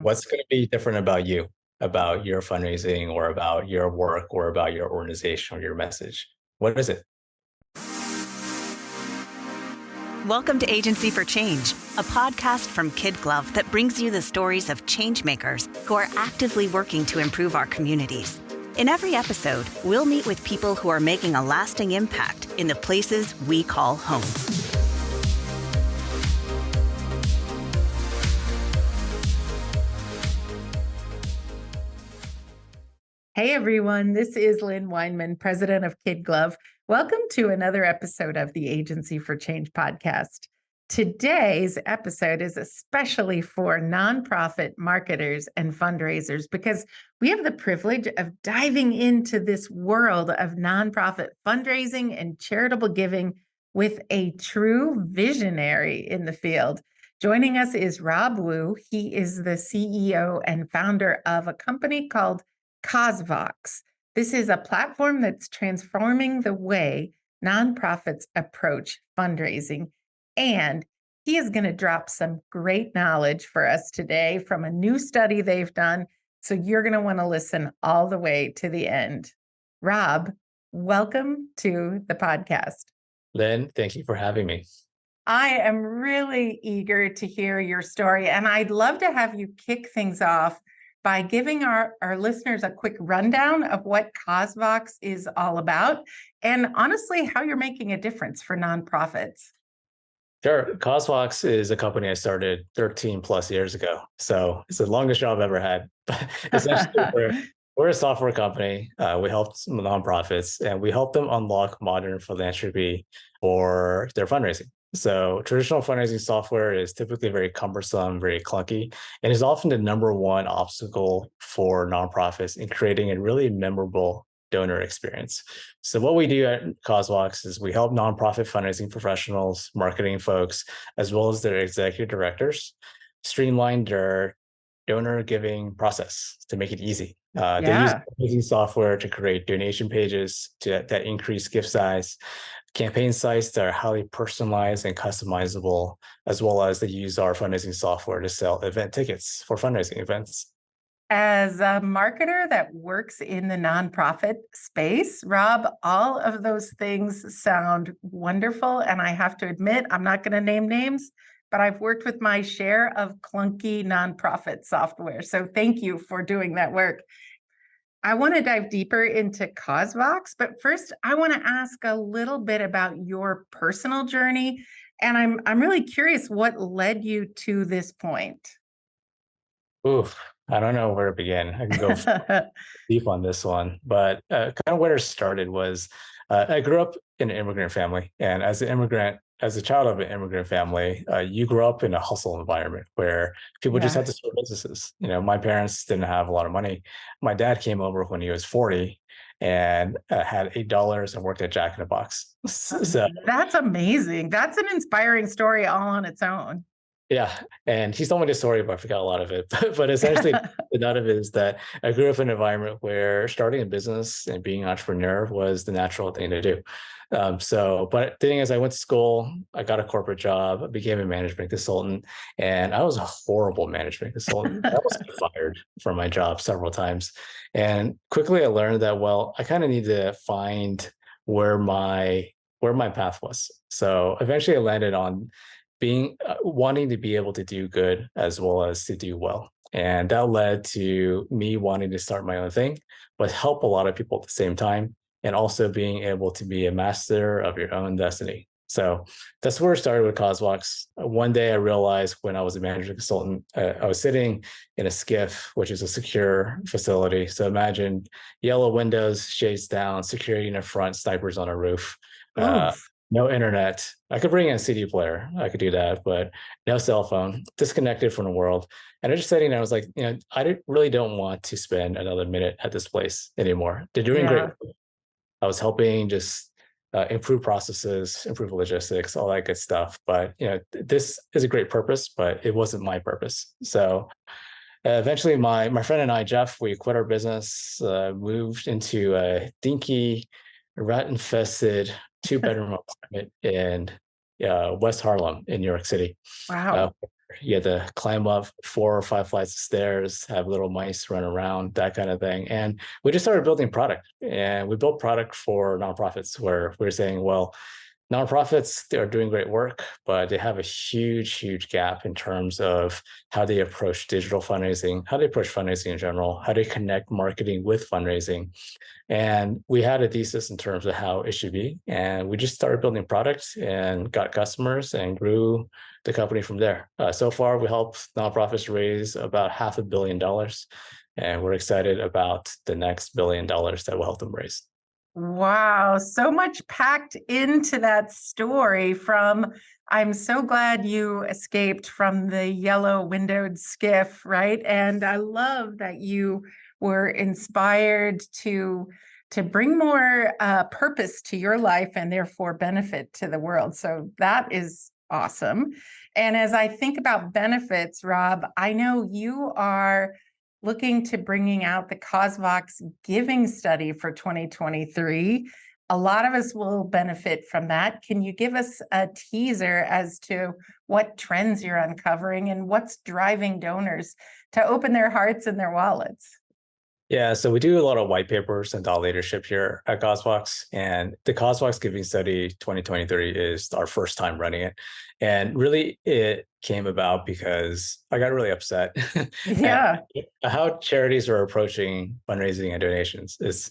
What's going to be different about you, about your fundraising or about your work or about your organization or your message? What is it? Welcome to Agency for Change, a podcast from KidGlov that brings you the stories of change makers who are actively working to improve our communities. In every episode, we'll meet with people who are making a lasting impact in the places we call home. Hey everyone, this is Lynn Weinman, president of KidGlov. Welcome to another episode of the Agency for Change podcast. Today's episode is especially for nonprofit marketers and fundraisers because we have the privilege of diving into this world of nonprofit fundraising and charitable giving with a true visionary in the field. Joining us is Rob Wu. He is the CEO and founder of a company called CauseVox. This is a platform that's transforming the way nonprofits approach fundraising. And he is going to drop some great knowledge for us today from a new study they've done. So you're going to want to listen all the way to the end. Rob, welcome to the podcast. Lynn, thank you for having me. I am really eager to hear your story, and I'd love to have you kick things off by giving our listeners a quick rundown of what CauseVox is all about, and honestly, how you're making a difference for nonprofits. Sure. CauseVox is a company I started 13 plus years ago. So it's the longest job I've ever had. But essentially, we're a software company. We help nonprofits and we help them unlock modern philanthropy for their fundraising. So traditional fundraising software is typically very cumbersome, very clunky, and is often the number one obstacle for nonprofits in creating a really memorable donor experience. So what we do at CauseVox is we help nonprofit fundraising professionals, marketing folks, as well as their executive directors streamline their donor giving process to make it easy. They use amazing software to create donation pages that increase gift size, campaign sites that are highly personalized and customizable, as well as they use our fundraising software to sell event tickets for fundraising events. As a marketer that works in the nonprofit space, Rob, all of those things sound wonderful. And I have to admit, I'm not going to name names, but I've worked with my share of clunky nonprofit software. So thank you for doing that work. I want to dive deeper into CauseVox, but first I want to ask a little bit about your personal journey. And I'm really curious what led you to this point. Oof, I don't know where to begin. I can go deep on this one, but kind of where it started was I grew up in an immigrant family. And as a child of an immigrant family, you grew up in a hustle environment where people just had to start businesses. You know, my parents didn't have a lot of money. My dad came over when he was 40 and had $8 and worked at Jack in the Box. So that's amazing. That's an inspiring story all on its own. Yeah. And he's told me the story, but I forgot a lot of it. But essentially, the nut of it is that I grew up in an environment where starting a business and being an entrepreneur was the natural thing to do. But the thing is, I went to school, I got a corporate job, I became a management consultant, and I was a horrible management consultant. I was fired from my job several times. And quickly I learned that, well, I kind of need to find where my path was. So eventually I landed on wanting to be able to do good as well as to do well. And that led to me wanting to start my own thing, but help a lot of people at the same time, and also being able to be a master of your own destiny. So that's where it started with CauseVox. One day I realized when I was a management consultant, I was sitting in a SCIF, which is a secure facility. So imagine yellow windows, shades down, security in the front, snipers on a roof. No internet. I could bring in a CD player. I could do that, but no cell phone, disconnected from the world. And I just sitting there, I was like, I really don't want to spend another minute at this place anymore. They're doing great. I was helping just improve processes, improve logistics, all that good stuff. But this is a great purpose, but it wasn't my purpose. So eventually, my friend and I, Jeff, we quit our business, moved into a dinky, rat-infested 2-bedroom apartment in West Harlem in New York City. Wow. You had to climb up 4 or 5 flights of stairs, have little mice run around, that kind of thing. And we just started building product. And we built product for nonprofits where we were saying, well, nonprofits, they are doing great work, but they have a huge gap in terms of how they approach digital fundraising, how they approach fundraising in general, how they connect marketing with fundraising. And we had a thesis in terms of how it should be. And we just started building products and got customers and grew the company from there. So far, we helped nonprofits raise about $500 million. And we're excited about the next $1 billion that will help them raise. Wow, so much packed into that story from I'm so glad you escaped from the yellow windowed skiff, right? And I love that you were inspired to bring more purpose to your life and therefore benefit to the world. So that is awesome. And as I think about benefits, Rob, I know you are looking to bringing out the CauseVox giving study for 2023. A lot of us will benefit from that. Can you give us a teaser as to what trends you're uncovering and what's driving donors to open their hearts and their wallets? Yeah, so we do a lot of white papers and thought leadership here at CauseVox, and the CauseVox Giving Study 2023 is our first time running it. And really, it came about because I got really upset Yeah. at how charities are approaching fundraising and donations. It's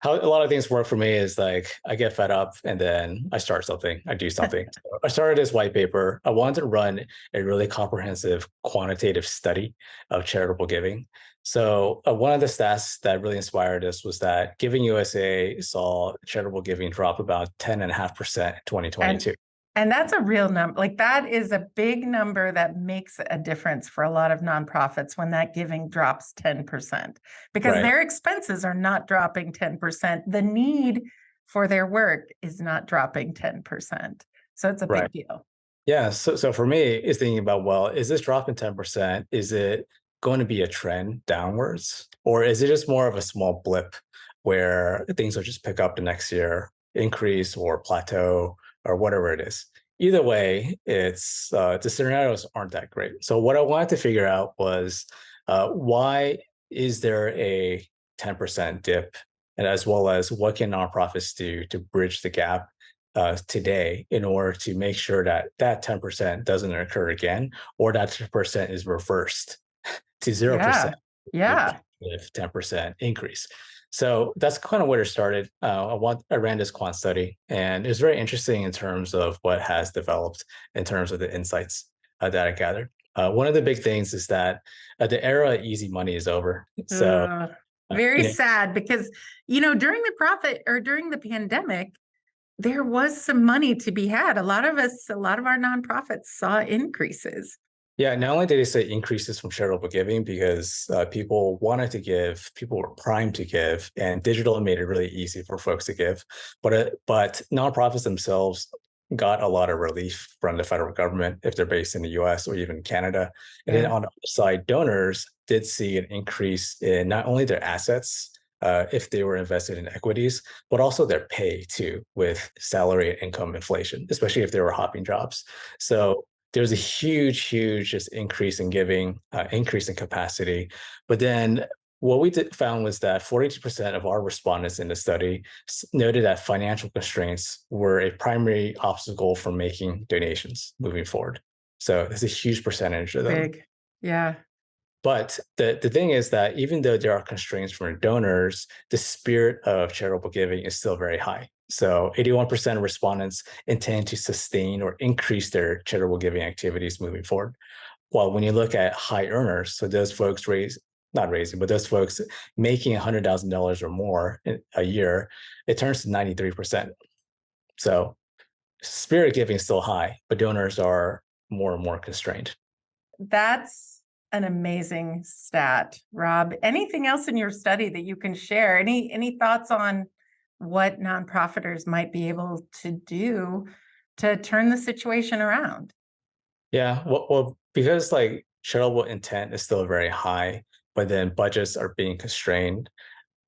how a lot of things work for me is like I get fed up and then I start something, I do something. So I started this white paper. I wanted to run a really comprehensive quantitative study of charitable giving. So one of the stats that really inspired us was that Giving USA saw charitable giving drop about 10.5% in 2022. And that's a real number. Like that is a big number that makes a difference for a lot of nonprofits when that giving drops 10%, because Right. their expenses are not dropping 10%. The need for their work is not dropping 10%. So it's a Right. big deal. Yeah. So for me, it's thinking about, well, is this drop in 10%? Is it going to be a trend downwards? Or is it just more of a small blip where things will just pick up the next year, increase or plateau or whatever it is? Either way, it's the scenarios aren't that great. So what I wanted to figure out was why is there a 10% dip? And as well as what can nonprofits do to bridge the gap today in order to make sure that that 10% doesn't occur again, or that 10% is reversed to 0%, Yeah. with 10% increase. So that's kind of where it started. I ran this quant study, and it was very interesting in terms of what has developed in terms of the insights that I gathered. One of the big things is that the era of easy money is over. So Very you know, sad because, during the pandemic, there was some money to be had. A lot of our nonprofits saw increases. yeah, not only did they say increases from charitable giving because people wanted to give, people were primed to give, and digital made it really easy for folks to give. But nonprofits themselves got a lot of relief from the federal government if they're based in the U.S. or even Canada. And then on the other side, donors did see an increase in not only their assets if they were invested in equities, but also their pay too, with salary and income inflation, especially if they were hopping jobs. So there was a huge just increase in giving, increase in capacity. But then what we found was that 42% of our respondents in the study noted that financial constraints were a primary obstacle for making donations moving forward. So there's a huge percentage of them. Big. Yeah. But the thing is that even though there are constraints from donors, the spirit of charitable giving is still very high. So 81% of respondents intend to sustain or increase their charitable giving activities moving forward. While when you look at high earners, so those folks but those folks making $100,000 or more in a year, it turns to 93%. So spirit giving is still high, but donors are more and more constrained. That's an amazing stat, Rob. Anything else in your study that you can share? Any thoughts on what nonprofiters might be able to do to turn the situation around? Yeah, well, because like charitable intent is still very high, but then budgets are being constrained.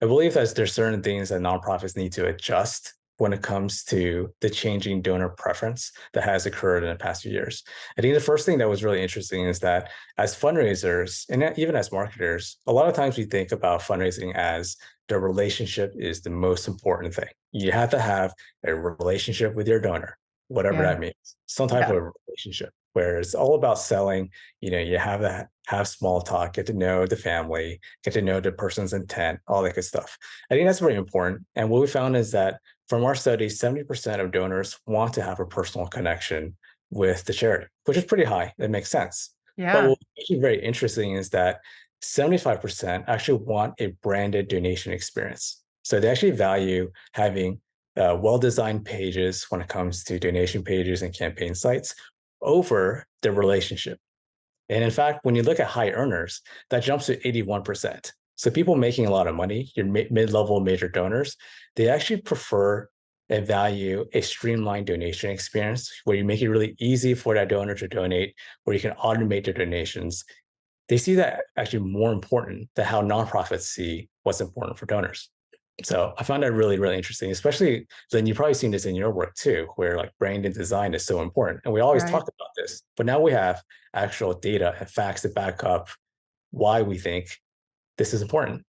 I believe that there's certain things that nonprofits need to adjust when it comes to the changing donor preference that has occurred in the past few years. I think the first thing that was really interesting is that as fundraisers and even as marketers, a lot of times we think about fundraising as the relationship is the most important thing. You have to have a relationship with your donor, whatever Yeah. that means, some type Yeah. of relationship where it's all about selling. You have to have small talk, get to know the family, get to know the person's intent, all that good stuff. I think that's very important. And what we found is that from our study, 70% of donors want to have a personal connection with the charity, which is pretty high. It makes sense. But Yeah. what's actually very interesting is that 75% actually want a branded donation experience. So they actually value having well-designed pages when it comes to donation pages and campaign sites over the relationship. And in fact, when you look at high earners, that jumps to 81%. So people making a lot of money, your mid-level major donors, they actually prefer and value a streamlined donation experience where you make it really easy for that donor to donate, where you can automate their donations. They see that actually more important than how nonprofits see what's important for donors. So I found that really, really interesting, especially then you've probably seen this in your work too, where like brand and design is so important. And we always Right. talk about this, but now we have actual data and facts to back up why we think this is important.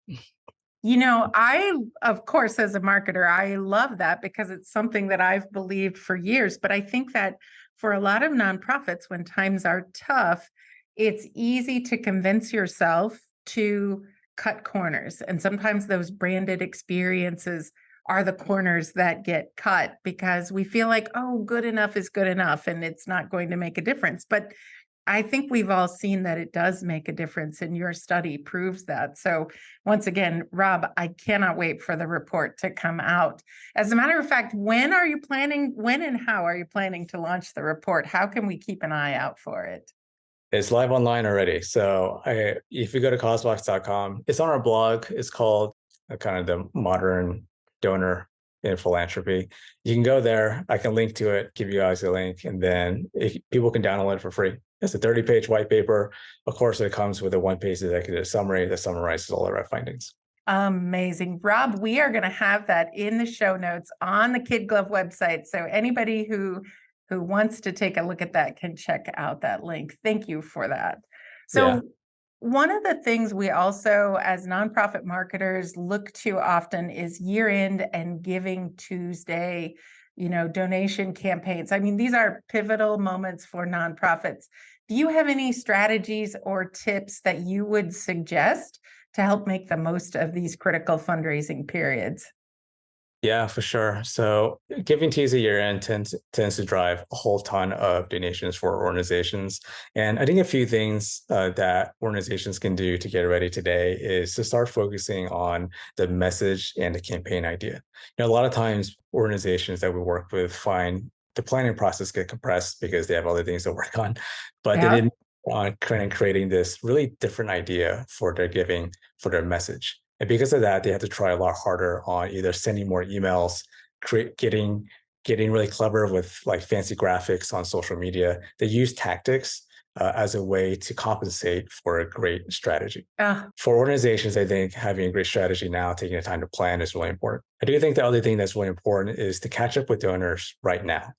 Of course, as a marketer, I love that because it's something that I've believed for years. But I think that for a lot of nonprofits, when times are tough, it's easy to convince yourself to cut corners. And sometimes those branded experiences are the corners that get cut because we feel like, oh, good enough is good enough and it's not going to make a difference. But I think we've all seen that it does make a difference, and your study proves that. So, once again, Rob, I cannot wait for the report to come out. As a matter of fact, when and how are you planning to launch the report? How can we keep an eye out for it? It's live online already. So if you go to CauseVox.com, it's on our blog. It's called kind of the modern donor in philanthropy. You can go there. I can link to it, give you guys a link, and then people can download it for free. It's a 30-page white paper. Of course, it comes with a one-page executive summary that summarizes all of our findings. Amazing. Rob, we are going to have that in the show notes on the KidGlov website. So anybody who wants to take a look at that can check out that link. Thank you for that. So Yeah. one of the things we also, as nonprofit marketers, look to often is Year-End and GivingTuesday, donation campaigns. I mean, these are pivotal moments for nonprofits. Do you have any strategies or tips that you would suggest to help make the most of these critical fundraising periods? Yeah, for sure. So Giving Tuesday year-end tends to drive a whole ton of donations for organizations. And I think a few things that organizations can do to get ready today is to start focusing on the message and the campaign idea. A lot of times organizations that we work with find the planning process get compressed because they have other things to work on, but they Yeah. didn't on creating this really different idea for their giving, for their message. And because of that, they have to try a lot harder on either sending more emails, getting really clever with like fancy graphics on social media. They use tactics as a way to compensate for a great strategy. For organizations, I think having a great strategy now, taking the time to plan is really important. I do think the other thing that's really important is to catch up with donors right now.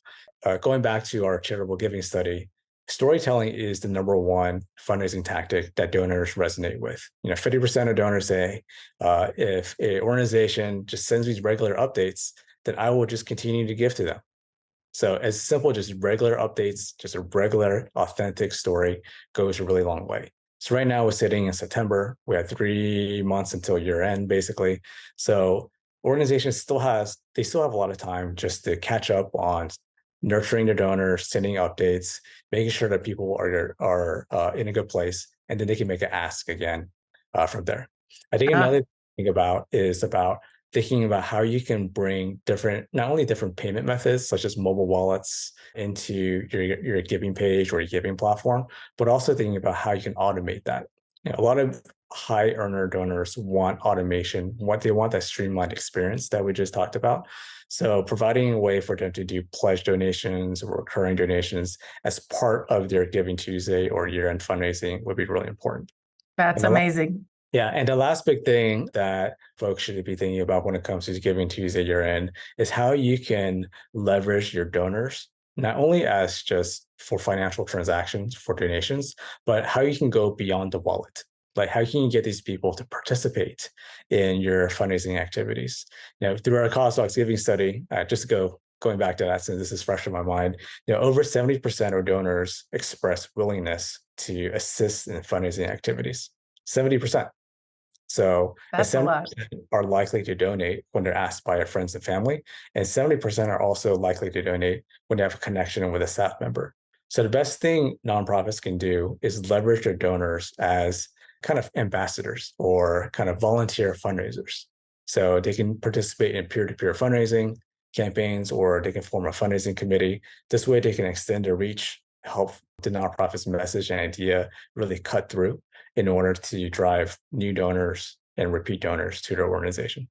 Going back to our charitable giving study, storytelling is the number one fundraising tactic that donors resonate with. 50% of donors say, if an organization just sends me regular updates, then I will just continue to give to them. So as simple, just regular updates, just a regular, authentic story goes a really long way. So right now we're sitting in September. We have 3 months until year end, basically. So organizations still have a lot of time just to catch up on nurturing their donors, sending updates, making sure that people are in a good place, and then they can make an ask again from there. I think another thing about thinking about how you can bring not only different payment methods, such as mobile wallets, into your giving page or your giving platform, but also thinking about how you can automate that. A lot of high earner donors want automation. They want that streamlined experience that we just talked about. So providing a way for them to do pledge donations or recurring donations as part of their Giving Tuesday or year-end fundraising would be really important. That's amazing. Yeah. And the last big thing that folks should be thinking about when it comes to Giving Tuesday year-end is how you can leverage your donors, not only as just for financial transactions, for donations, but how you can go beyond the wallet. Like how can you get these people to participate in your fundraising activities? Through our CauseVox giving study, going back to that since this is fresh in my mind, over 70% of donors express willingness to assist in fundraising activities. 70%. So That's a lot. 70% are likely to donate when they're asked by their friends and family, and 70% are also likely to donate when they have a connection with a staff member. So the best thing nonprofits can do is leverage their donors as kind of ambassadors or kind of volunteer fundraisers. So they can participate in peer-to-peer fundraising campaigns, or they can form a fundraising committee. This way they can extend their reach, help the nonprofit's message and idea really cut through in order to drive new donors and repeat donors to their organization.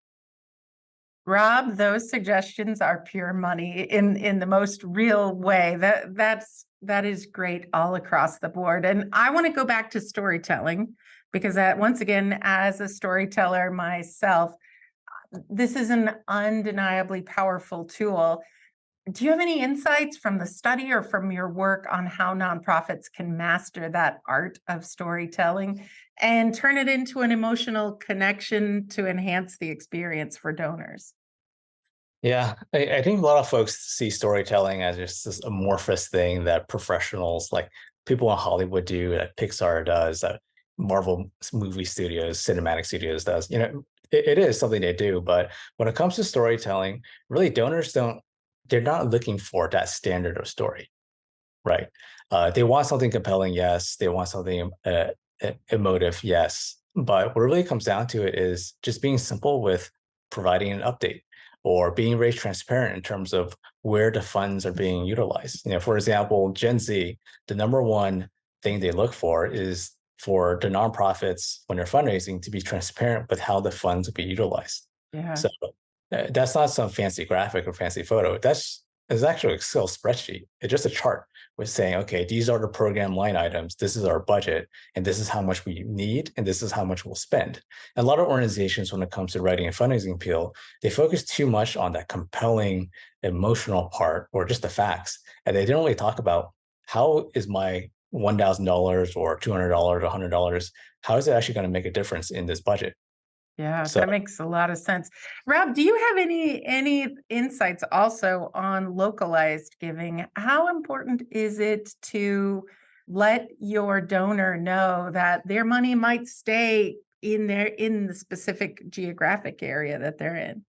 Rob, those suggestions are pure money in the most real way. That is great all across the board. And I want to go back to storytelling because once again, as a storyteller myself, this is an undeniably powerful tool. Do you have any insights from the study or from your work on how nonprofits can master that art of storytelling and turn it into an emotional connection to enhance the experience for donors? Yeah, I think a lot of folks see storytelling as just this amorphous thing that professionals like people in Hollywood do, that Pixar does, that Marvel movie studios, cinematic studios does. It is something they do, but when it comes to storytelling, really donors they're not looking for that standard of story, right? They want something compelling, yes. They want something emotive, yes. But what it really comes down to it is just being simple with providing an update or being very transparent in terms of where the funds are being utilized. For example, Gen Z, the number one thing they look for is for the nonprofits when they're fundraising to be transparent with how the funds will be utilized. Yeah. So that's not some fancy graphic or fancy photo. It's actually an Excel spreadsheet. It's just a chart with saying, okay, these are the program line items. This is our budget, and this is how much we need, and this is how much we'll spend. And a lot of organizations, when it comes to writing a fundraising appeal, they focus too much on that compelling emotional part or just the facts, and they don't really talk about how is my $1,000 or $200 or $100, how is it actually going to make a difference in this budget? Yeah, So that makes a lot of sense. Rob, do you have any insights also on localized giving? How important is it to let your donor know that their money might stay in the specific geographic area that they're in?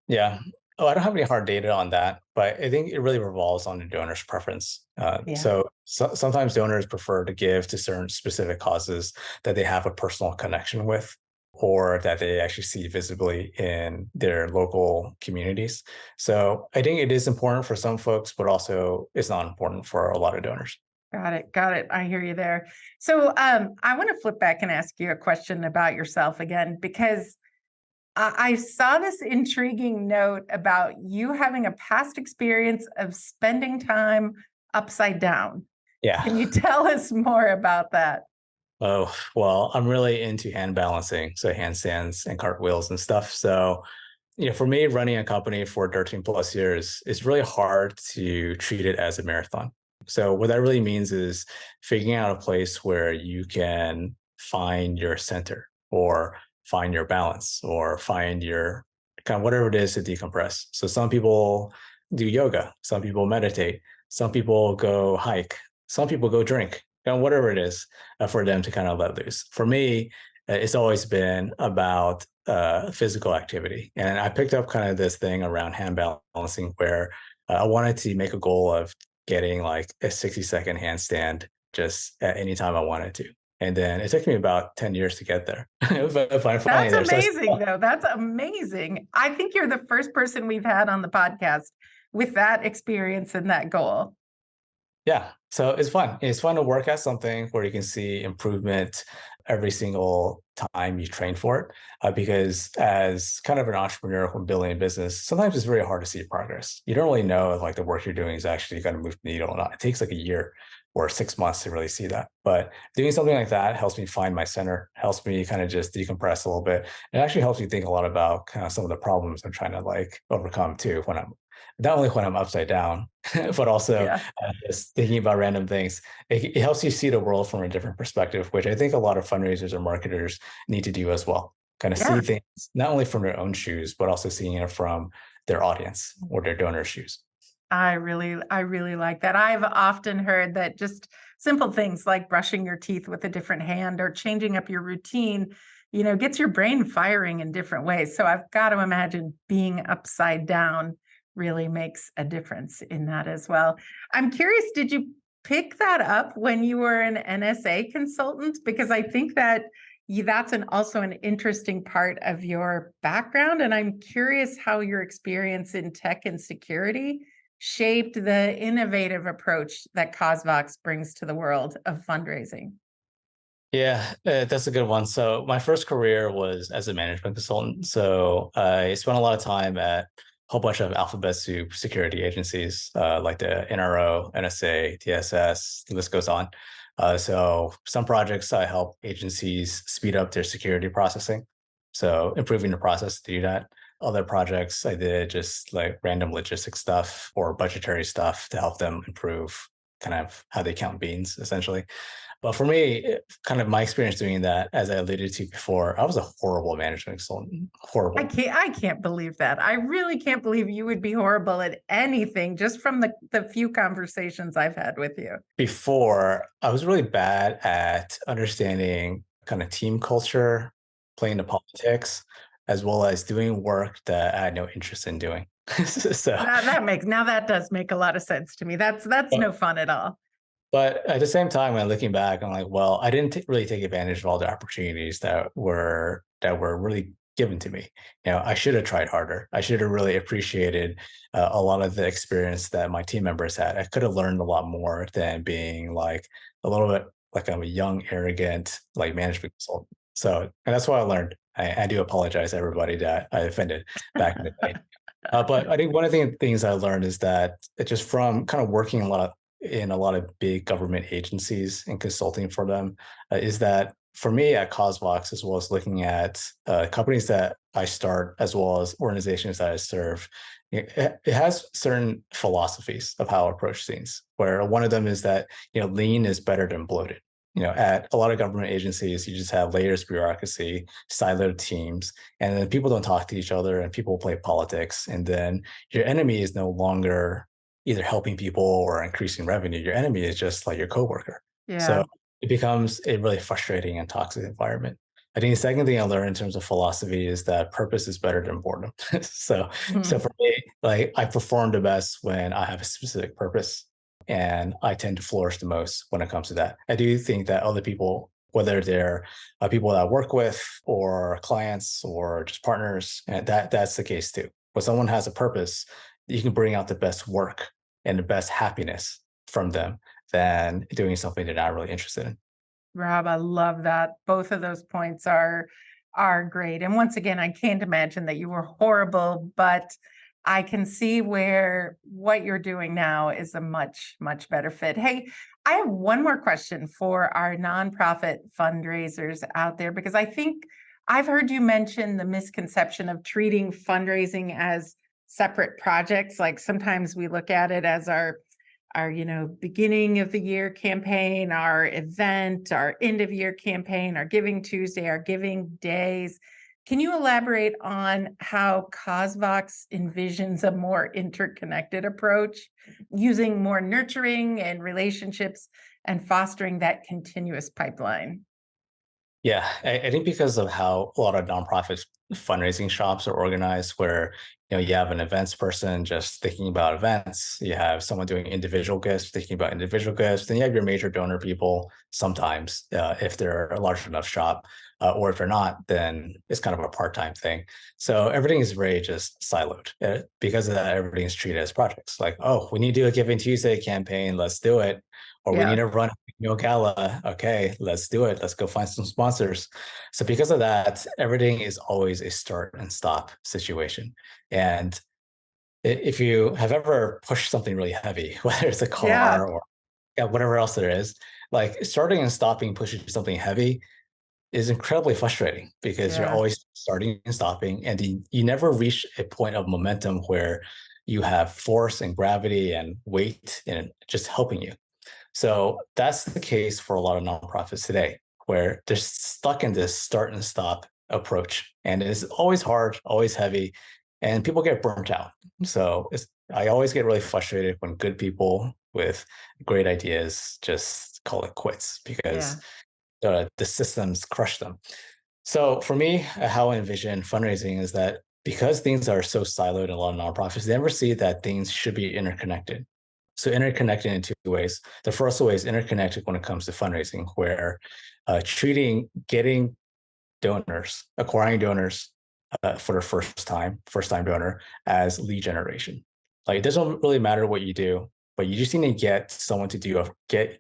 yeah. Oh, I don't have any hard data on that, but I think it really revolves on the donor's preference. Yeah. So sometimes donors prefer to give to certain specific causes that they have a personal connection with, or that they actually see visibly in their local communities. So I think it is important for some folks, but also it's not important for a lot of donors. Got it. Got it. I hear you there. So I want to flip back and ask you a question about yourself again, because I saw this intriguing note about you having a past experience of spending time upside down. Yeah. Can you tell us more about that? Oh, well, I'm really into hand balancing, so handstands and cartwheels and stuff. So, for me, running a company for 13 plus years, it's really hard to treat it as a marathon. So what that really means is figuring out a place where you can find your center or find your balance or find your kind of whatever it is to decompress. So some people do yoga, some people meditate, some people go hike, some people go drink, whatever it is for them to kind of let loose. For me, it's always been about physical activity. And I picked up kind of this thing around hand balancing where I wanted to make a goal of getting like a 60-second handstand just at any time I wanted to. And then it took me about 10 years to get there. But That's amazing, though. That's amazing. I think you're the first person we've had on the podcast with that experience and that goal. Yeah. So it's fun. It's fun to work at something where you can see improvement every single time you train for it. Because as kind of an entrepreneur when building a business, sometimes it's very hard to see progress. You don't really know if like the work you're doing is actually going to move the needle or not. It takes like a year or 6 months to really see that. But doing something like that helps me find my center, helps me kind of just decompress a little bit. It actually helps me think a lot about kind of some of the problems I'm trying to like overcome too when I'm not only when I'm upside down, but also Yeah. just thinking about random things. It helps you see the world from a different perspective, which I think a lot of fundraisers or marketers need to do as well. Kind of see Yeah. things not only from their own shoes, but also seeing it from their audience or their donor shoes. I really like that. I've often heard that just simple things like brushing your teeth with a different hand or changing up your routine, gets your brain firing in different ways. So I've got to imagine being upside down really makes a difference in that as well. I'm curious, did you pick that up when you were an NSA consultant? Because I think that that's also an interesting part of your background. And I'm curious how your experience in tech and security shaped the innovative approach that CauseVox brings to the world of fundraising. Yeah, that's a good one. So my first career was as a management consultant. So I spent a lot of time at a whole bunch of alphabet soup security agencies like the NRO, NSA, TSS, the list goes on. So some projects I help agencies speed up their security processing. So improving the process to do that. Other projects I did just like random logistic stuff or budgetary stuff to help them improve kind of how they count beans, essentially. But for me, kind of my experience doing that, as I alluded to before, I was a horrible management consultant. Horrible. I can't believe that. I really can't believe you would be horrible at anything just from the few conversations I've had with you. Before, I was really bad at understanding kind of team culture, playing the politics, as well as doing work that I had no interest in doing. So, That does make a lot of sense to me. That's no fun at all. but at the same time, when looking back, I'm like, well, I didn't really take advantage of all the opportunities that were really given to me. I should have tried harder. I should have really appreciated a lot of the experience that my team members had. I could have learned a lot more than being like a little bit like I'm a young, arrogant like management consultant. So, and that's what I learned. I do apologize to everybody that I offended back in the day. But I think one of the things I learned is that it just from kind of working in a lot of big government agencies and consulting for them, is that for me at CauseVox, as well as looking at companies that I start, as well as organizations that I serve, it has certain philosophies of how I approach things, where one of them is that, lean is better than bloated. At a lot of government agencies, you just have layers of bureaucracy, siloed teams, and then people don't talk to each other and people play politics. And then your enemy is no longer either helping people or increasing revenue. Your enemy is just like your coworker. So Yeah. it becomes a really frustrating and toxic environment. I think the second thing I learned in terms of philosophy is that purpose is better than boredom. So Mhm. for me, like I perform the best when I have a specific purpose, and I tend to flourish the most when it comes to that. I do think that other people, whether they're people that I work with or clients or just partners, and that's the case too. When someone has a purpose, you can bring out the best work and the best happiness from them than doing something they're not really interested in. Rob, I love that. Both of those points are great. And once again, I can't imagine that you were horrible, but I can see where what you're doing now is a much, much better fit. Hey, I have one more question for our nonprofit fundraisers out there, because I think I've heard you mention the misconception of treating fundraising as separate projects. Like sometimes we look at it as our beginning of the year campaign, our event, our end of year campaign, our Giving Tuesday, our giving days. Can you elaborate on how CauseVox envisions a more interconnected approach, using more nurturing and relationships and fostering that continuous pipeline? Yeah, I think because of how a lot of nonprofits fundraising shops are organized, where you have an events person just thinking about events, you have someone doing individual gifts, thinking about individual gifts, then you have your major donor people sometimes, if they're a large enough shop, or if they're not, then it's kind of a part-time thing. So everything is very just siloed. Because of that, everything is treated as projects. Like, oh, we need to do a Giving Tuesday campaign, let's do it. Or we need Yeah. to run gala. Okay, let's do it. Let's go find some sponsors. So because of that, everything is always a start and stop situation. And if you have ever pushed something really heavy, whether it's a Yeah. car or yeah, whatever else there is. Like starting and stopping, pushing something heavy is incredibly frustrating because you're Yeah. always starting and stopping, and you never reach a point of momentum where you have force and gravity and weight and just helping you. So that's the case for a lot of nonprofits today, where they're stuck in this start and stop approach. And it's always hard, always heavy, and people get burnt out. So I always get really frustrated when good people with great ideas just call it quits because Yeah. the systems crush them. So for me, how I envision fundraising is that because things are so siloed in a lot of nonprofits, they never see that things should be interconnected. So interconnected in two ways. The first way is interconnected when it comes to fundraising, where treating getting donors, acquiring donors for the first time donor as lead generation. Like it doesn't really matter what you do, but you just need to get someone to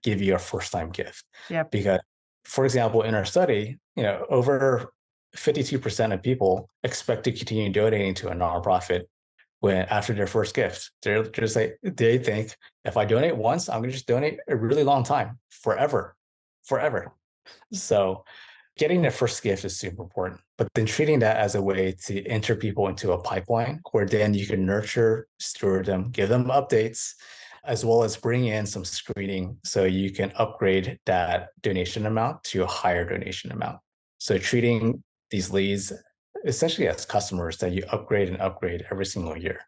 give you a first time gift. Yep. Because, for example, in our study, over 52% of people expect to continue donating to a nonprofit when after their first gift. They're just like they think if I donate once, I'm gonna just donate a really long time, forever, forever. So getting their first gift is super important, but then treating that as a way to enter people into a pipeline where then you can nurture, steward them, give them updates, as well as bring in some screening so you can upgrade that donation amount to a higher donation amount. So treating these leads essentially as customers that you upgrade and upgrade every single year.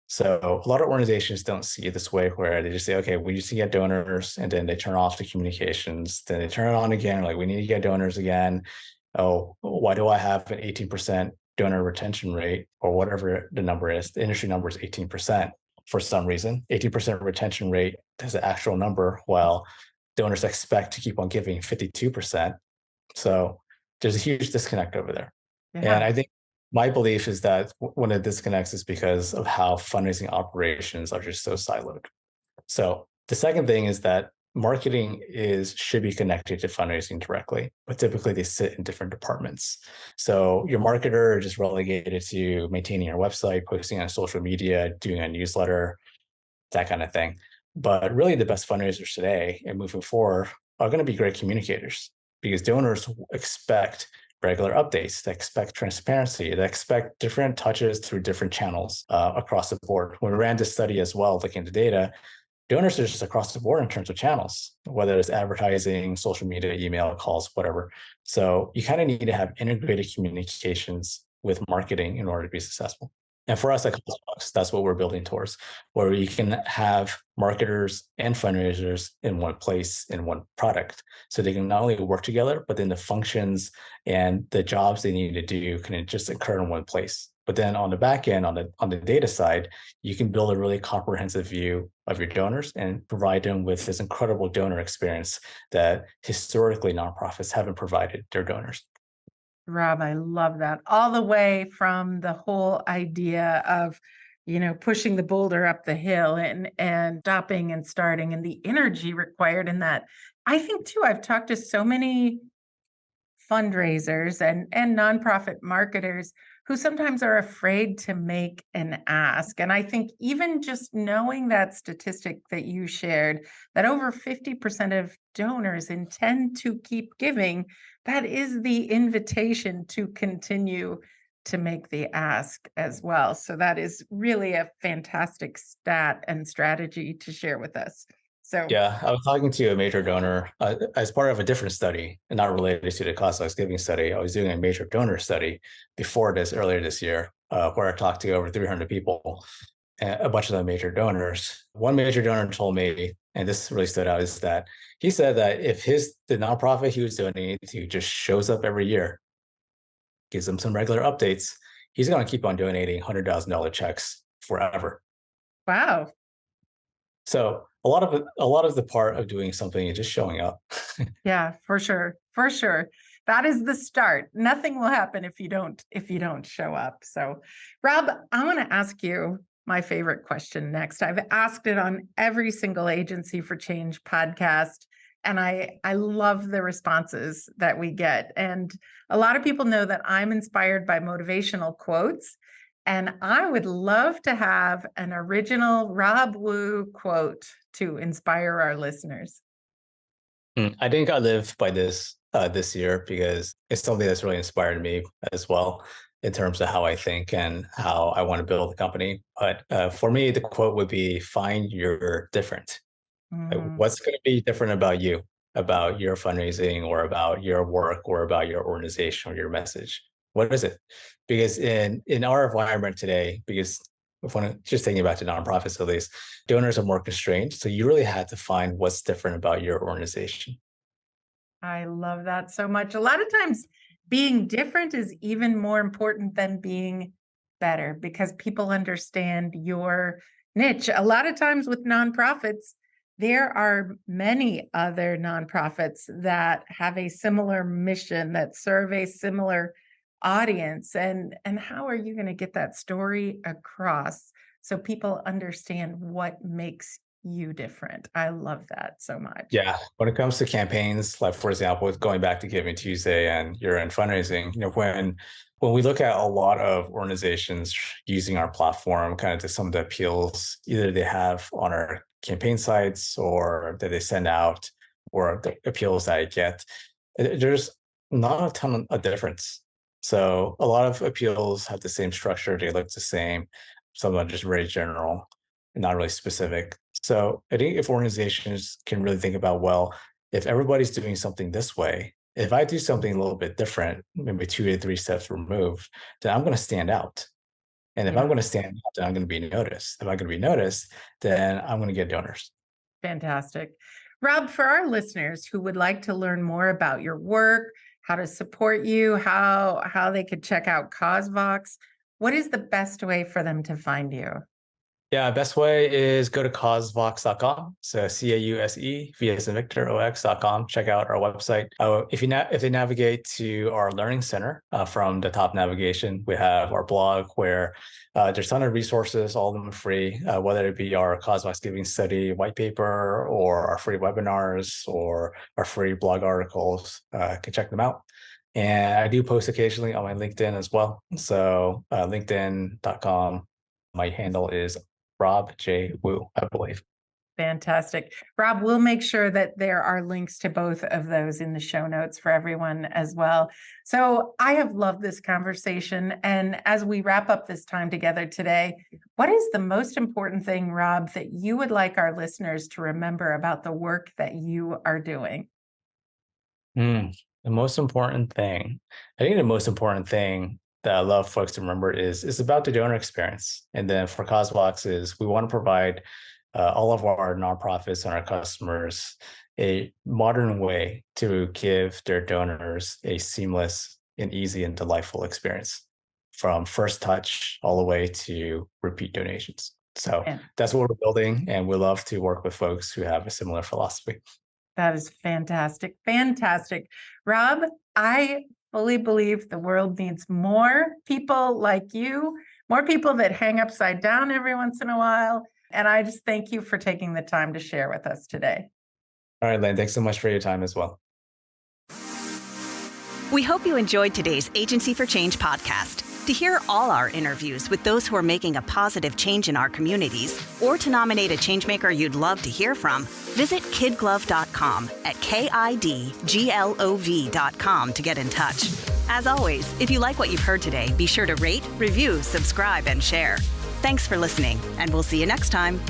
So a lot of organizations don't see it this way, where they just say, okay, we just need to get donors, and then they turn off the communications. Then they turn it on again, like we need to get donors again. Oh, why do I have an 18% donor retention rate or whatever the number is? The industry number is 18% for some reason. 18% retention rate is the actual number, while donors expect to keep on giving 52%. So there's a huge disconnect over there. And Yeah. I think my belief is that one of the disconnects is because of how fundraising operations are just so siloed. So the second thing is that marketing should be connected to fundraising directly, but typically they sit in different departments. So your marketer is just relegated to maintaining your website, posting on social media, doing a newsletter, that kind of thing. But really the best fundraisers today and moving forward are going to be great communicators, because donors expect regular updates, they expect transparency, they expect different touches through different channels across the board. When we ran this study as well, looking at the data, donors are just across the board in terms of channels, whether it's advertising, social media, email, calls, whatever. So you kind of need to have integrated communications with marketing in order to be successful. And for us at CauseVox, that's what we're building towards, where you can have marketers and fundraisers in one place, in one product. So they can not only work together, but then the functions and the jobs they need to do can just occur in one place. But then on the back end, on the data side, you can build a really comprehensive view of your donors and provide them with this incredible donor experience that historically nonprofits haven't provided their donors. Rob, I love that. All the way from the whole idea of, pushing the boulder up the hill and stopping and starting and the energy required in that. I think too, I've talked to so many fundraisers and nonprofit marketers who sometimes are afraid to make an ask. And I think even just knowing that statistic that you shared, that over 50% of donors intend to keep giving, that is the invitation to continue to make the ask as well. So that is really a fantastic stat and strategy to share with us. So Yeah, I was talking to a major donor as part of a different study, and not related to the CauseVox giving study. I was doing a major donor study before this, earlier this year, where I talked to over 300 people, a bunch of them major donors. One major donor told me, and this really stood out, is that he said that if the nonprofit he was donating to just shows up every year, gives them some regular updates, he's going to keep on donating $100,000 checks forever. wow. So a lot of the part of doing something is just showing up. Yeah, for sure. For sure. That is the start. Nothing will happen if you don't show up. So, Rob, I want to ask you my favorite question next. I've asked it on every single Agency for Change podcast, and I love the responses that we get. And a lot of people know that I'm inspired by motivational quotes. And I would love to have an original Rob Wu quote to inspire our listeners. I think I live by this year because it's something that's really inspired me as well in terms of how I think and how I want to build a company. But for me, the quote would be find your different. What's going to be different about you, about your fundraising or about your work or about your organization or your message? What is it? Because in our environment today, because just thinking back to nonprofits at least, donors are more constrained. So you really had to find what's different about your organization. I love that so much. A lot of times being different is even more important than being better because people understand your niche. A lot of times with nonprofits, there are many other nonprofits that have a similar mission, that serve a similar audience. And how are you going to get that story across so people understand what makes you different? I love that so much. Yeah, when it comes to campaigns, like for example, with going back to Giving Tuesday and Year-End fundraising, when we look at a lot of organizations using our platform, kind of to some of the appeals either they have on our campaign sites or that they send out, or the appeals that I get, there's not a ton of difference. So a lot of appeals have the same structure; they look the same. Some are just very general and not really specific. So I think if organizations can really think about, well, if everybody's doing something this way, if I do something a little bit different, maybe 2 to 3 steps removed, then I'm going to stand out. And if I'm going to stand out, then I'm going to be noticed. If I'm going to be noticed, then I'm going to get donors. Fantastic. Rob, for our listeners who would like to learn more about your work, how to support you, how they could check out CauseVox, what is the best way for them to find you? Yeah, best way is go to causevox.com. So CAUSE, V as in Victor, OX.com. Check out our website. If they navigate to our learning center from the top navigation, we have our blog where there's a ton of resources, all of them are free, whether it be our CauseVox Giving Study white paper or our free webinars or our free blog articles. You can check them out. And I do post occasionally on my LinkedIn as well. So linkedin.com. My handle is Rob J. Wu, I believe. Fantastic. Rob, we'll make sure that there are links to both of those in the show notes for everyone as well. So I have loved this conversation. And as we wrap up this time together today, what is the most important thing, Rob, that you would like our listeners to remember about the work that you are doing? The most important thing, I think the most important thing that I love folks to remember is about the donor experience. And then for CauseVox is we want to provide all of our nonprofits and our customers a modern way to give their donors a seamless and easy and delightful experience from first touch all the way to repeat donations. So that's what we're building. And we love to work with folks who have a similar philosophy. That is fantastic. Fantastic. Rob, I fully believe the world needs more people like you, more people that hang upside down every once in a while. And I just thank you for taking the time to share with us today. All right, Lynn, thanks so much for your time as well. We hope you enjoyed today's Agency for Change podcast. To hear all our interviews with those who are making a positive change in our communities, or to nominate a changemaker you'd love to hear from, visit KidGlov.com at KidGlov.com to get in touch. As always, if you like what you've heard today, be sure to rate, review, subscribe, and share. Thanks for listening, and we'll see you next time.